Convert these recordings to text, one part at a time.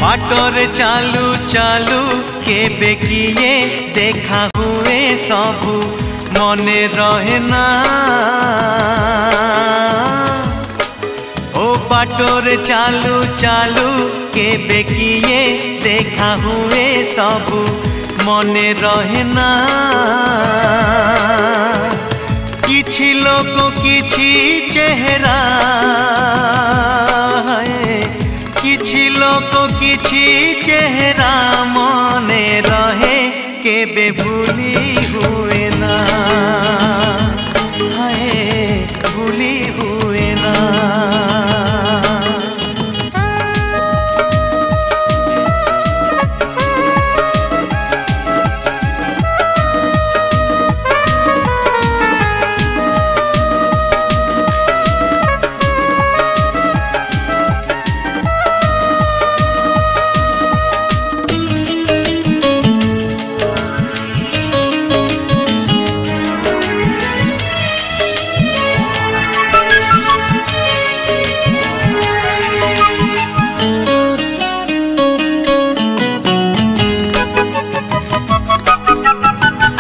बाटरे चालू चालू केबे किए देखा हुए सबू मने रहे ना। ओ बाटरे चालू चालू केबे किए देखा हुए सबू मने रहे ना। किछि लोक किछि चेहरा किछि लोक किछि चेहरा मने रहे केबे भूली हुए ना। हाय भूली हुए ना।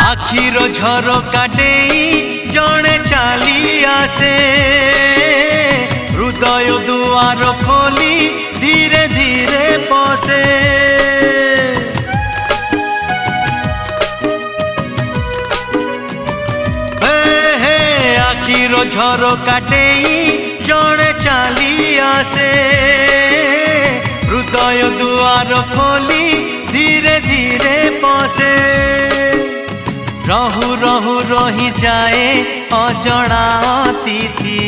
आखिर झरका डेई जड़े चली आसे हृदय दुआर खोली धीरे धीरे पसे। हे आखिर झरका डेई जड़े चली आसे हृदय दुआर खोली धीरे धीरे पसे। रहु रहु रही जाए अजणा अतिथि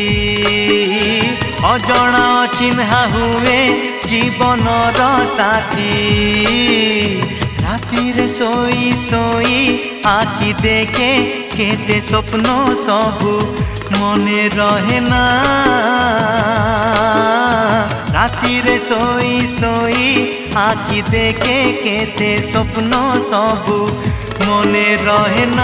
अजणा चिन्हा हुए जीवनर साथी। राति रे सोई सोई आखि देखे केते स्वप्न सबू मने रहे ना। राति रे सोई सोई आखि देखे केते स्वप्न सबू मने रहे ना।